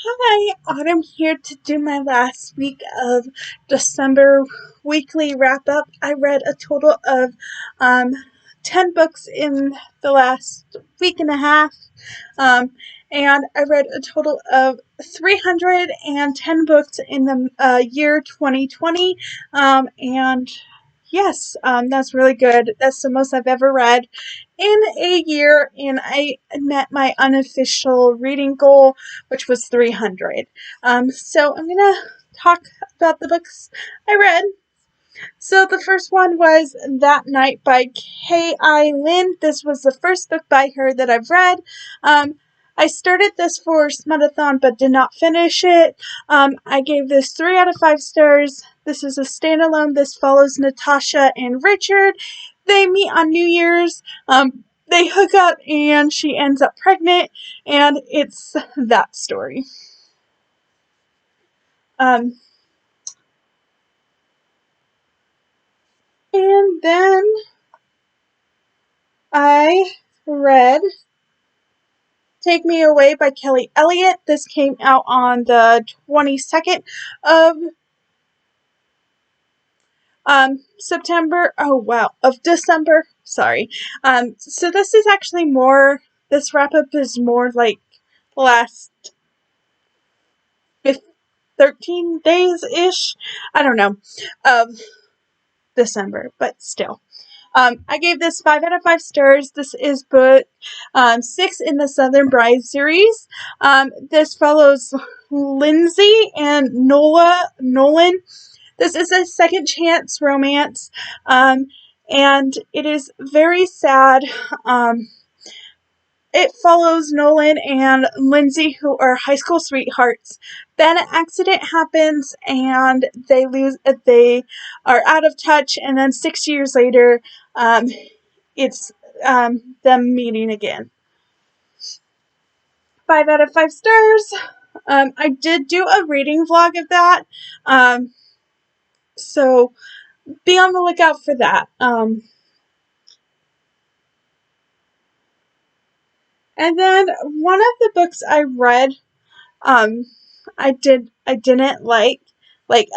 Hi, Autumn here to do my last week of December weekly wrap up. I read a total of um, 10 books in the last week and a half, um, and I read a total of 310 books in the year 2020, and yes, that's really good. That's the most I've ever read in a year, and I met my unofficial reading goal, which was 300. So I'm gonna talk about the books I read. So the first one was That Night by K.I. Lin. This was the first book by her that I've read. I started this for Smudathon but did not finish it. I gave this 3 out of 5 stars. This is a standalone. This follows Natasha and Richard. They meet on New Year's. They hook up and she ends up pregnant, and it's that story. Um, and then I read Take Me Away by Kelly Elliott. This came out on the 22nd of September. Oh wow, of December. Sorry. So this is actually more. This wrap up is more like the last 13 days ish. I don't know, of December, but still. I gave this 5 out of 5 stars. This is book 6 in the Southern Bride series. This follows Lindsay and Nolan. This is a second chance romance, and it is very sad. It follows Nolan and Lindsay, who are high school sweethearts. Then an accident happens, and they are out of touch. And then 6 years later, it's them meeting again. 5 out of 5 stars. I did do a reading vlog of that, so be on the lookout for that. And then one of the books I read, I didn't like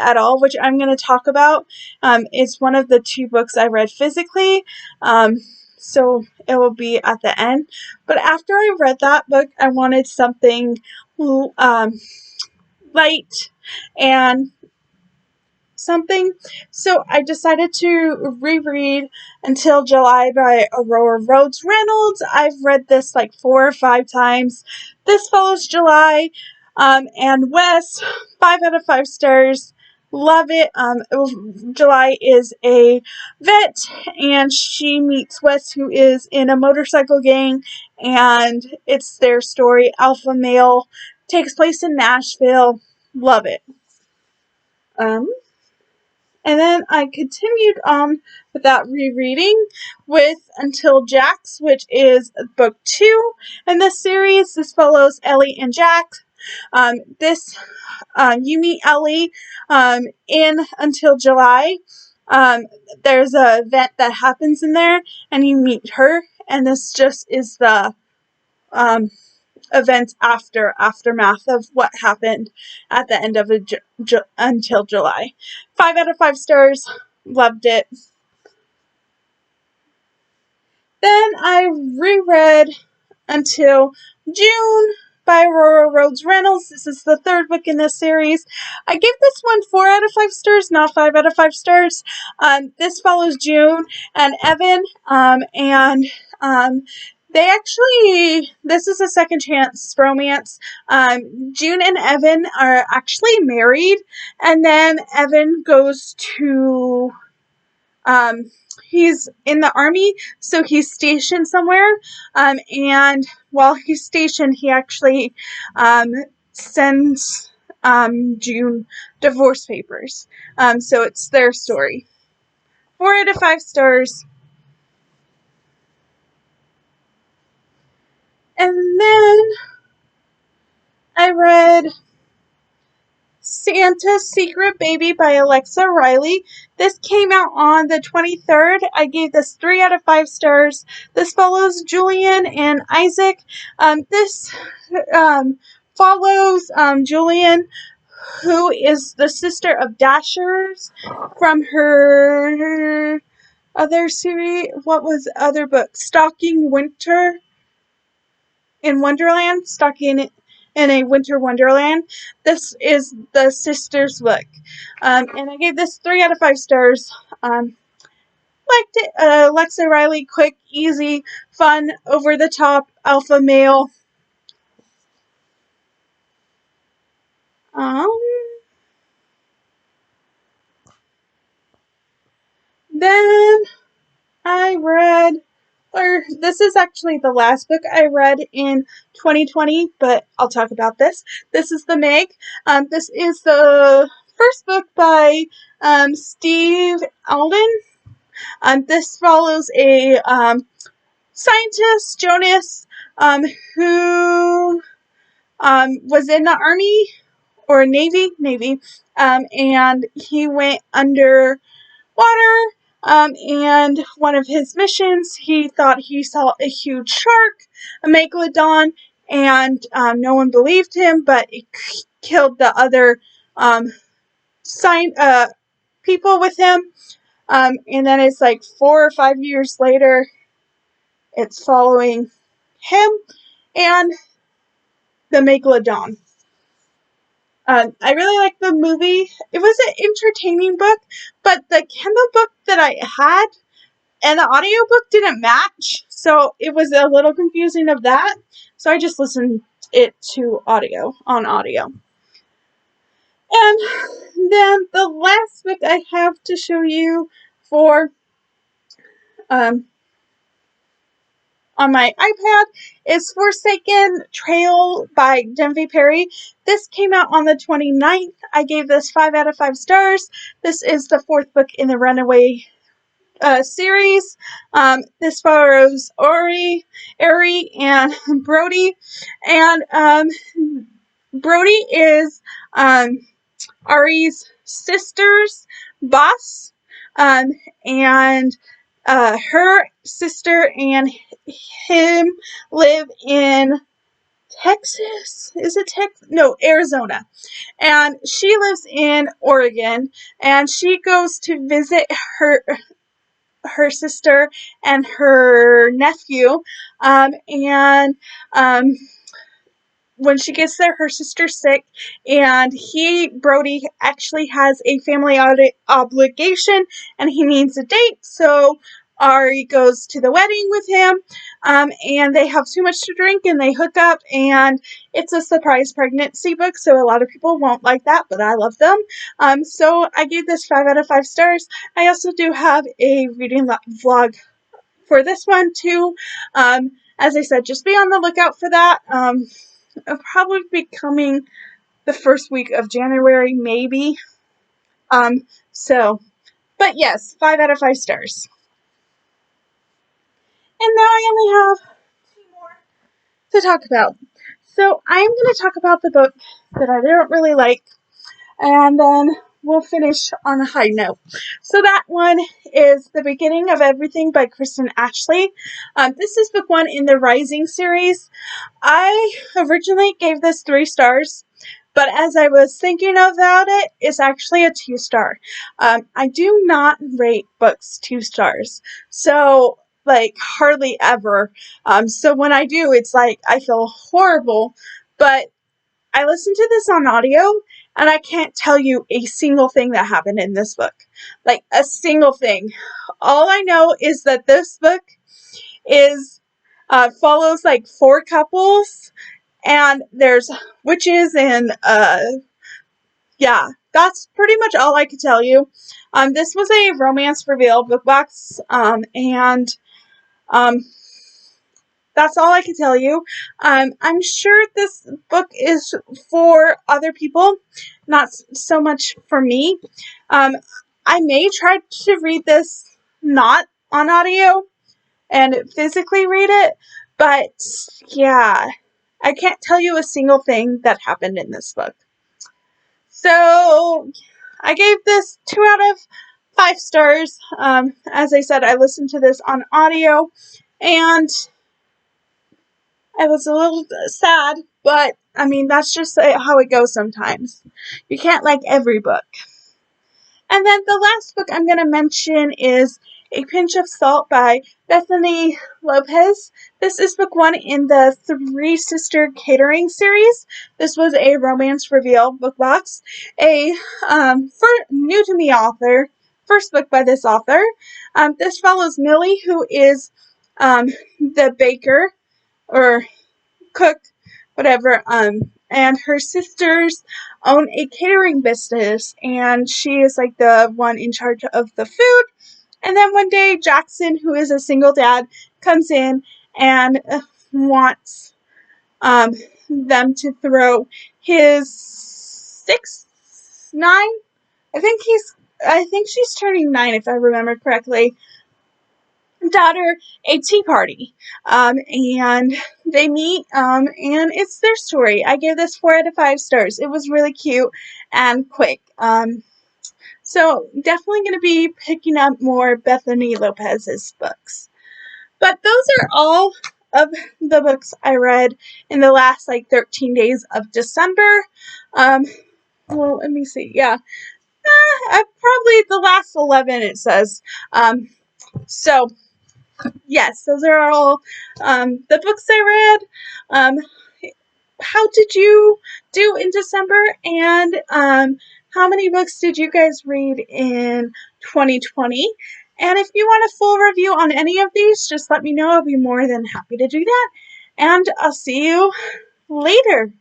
at all, which I'm going to talk about. It's one of the 2 books I read physically. So it will be at the end. But after I read that book, I wanted something light and something. So I decided to reread Until July by Aurora Rhodes Reynolds. I've read this like 4 or 5 times. This follows July and Wes. 5 out of 5 stars. Love it. July is a vet, and she meets Wes, who is in a motorcycle gang, and it's their story. Alpha male, takes place in Nashville. Love it. And then I continued on with that rereading with Until Jax, which is book 2 in this series. This follows Ellie and Jax. You meet Ellie in Until July. There's an event that happens in there, and you meet her, and this just is the event aftermath of what happened at the end of Until July. 5 out of 5 stars. Loved it. Then I reread Until June by Aurora Rhodes Reynolds. This is the 3rd book in this series. I gave this one 4 out of 5 stars, not 5 out of 5 stars. This follows June and Evan, and this is a second chance romance. June and Evan are actually married, and then Evan goes to, he's in the army, so he's stationed somewhere, and while he's stationed, he actually, sends, June divorce papers. So it's their story. 4 out of 5 stars. And then I read Santa's Secret Baby by Alexa Riley. This came out on the 23rd. I gave this 3 out of 5 stars. This follows Julian and Isaac. This follows Julian, who is the sister of Dashers from her other series. What was the other book? Stalking Winter in Wonderland. Stalking in a Winter Wonderland. This is the sister's book. And I gave this 3 out of 5 stars. Liked it. Lexa Riley, quick, easy, fun, over the top, alpha male. Then I read, or this is actually the last book I read in 2020, but I'll talk about this. This is The Meg. This is the first book by Steve Alden. This follows a scientist, Jonas, who was in the Army or Navy, and he went underwater. And one of his missions, he thought he saw a huge shark, a megalodon, and no one believed him, but it killed the other people with him. And then it's like 4 or 5 years later, it's following him and the megalodon. I really liked the movie. It was an entertaining book, but the Kindle book that I had and the audiobook didn't match, so it was a little confusing of that. So I just listened it to audio. And then the last book I have to show you for on my iPad is Forsaken Trail by Denvi Perry. This came out on the 29th. I gave this 5 out of 5 stars. This is the 4th book in the Runaway series. This follows Ori and Brody. And Brody is Ari's sister's boss. And her sister and him live in Texas. Is it Texas? No, Arizona. And she lives in Oregon, and she goes to visit her sister and her nephew. And when she gets there, her sister's sick, and Brody, actually has a family obligation, and he needs a date, so Ari goes to the wedding with him, and they have too much to drink, and they hook up, and it's a surprise pregnancy book, so a lot of people won't like that, but I love them. So I gave this 5 out of 5 stars. I also do have a reading vlog for this one, too. As I said, just be on the lookout for that. It'll probably be coming the first week of January, maybe. But yes, 5 out of 5 stars. And now I only have 2 more to talk about. So I'm going to talk about the book that I don't really like, and then we'll finish on a high note. So that one is The Beginning of Everything by Kristen Ashley. This is book 1 in the Rising series. I originally gave this 3 stars, but as I was thinking about it, it's actually a 2 star. I do not rate books 2 stars, so hardly ever. So when I do, it's like I feel horrible, but I listened to this on audio, and I can't tell you a single thing that happened in this book. Like, a single thing. All I know is that this book follows 4 couples, and there's witches, and yeah, that's pretty much all I could tell you. This was a Romance for Veil book box, and that's all I can tell you. I'm sure this book is for other people, not so much for me. I may try to read this not on audio and physically read it, but yeah, I can't tell you a single thing that happened in this book. So I gave this 2 out of 5 stars. As I said, I listened to this on audio, and I was a little sad, but I mean, that's just how it goes sometimes. You can't like every book. And then the last book I'm going to mention is A Pinch of Salt by Bethany Lopez. This is book 1 in the Three Sister Catering series. This was a romance reveal book box. For new to me author, first book by this author. This follows Millie, who is the baker or cook, whatever, and her sisters own a catering business, and she is like the one in charge of the food. And then one day, Jackson, who is a single dad, comes in and wants them to throw his 9. I think she's turning 9, if I remember correctly, daughter a tea party. And they meet, and it's their story. I gave this 4 out of 5 stars. It was really cute and quick. So definitely going to be picking up more Bethany Lopez's books. But those are all of the books I read in the last 13 days of December. Well, let me see. Yeah. Probably the last 11, it says. So yes, those are all the books I read. How did you do in December? And how many books did you guys read in 2020? And if you want a full review on any of these, just let me know. I'll be more than happy to do that. And I'll see you later.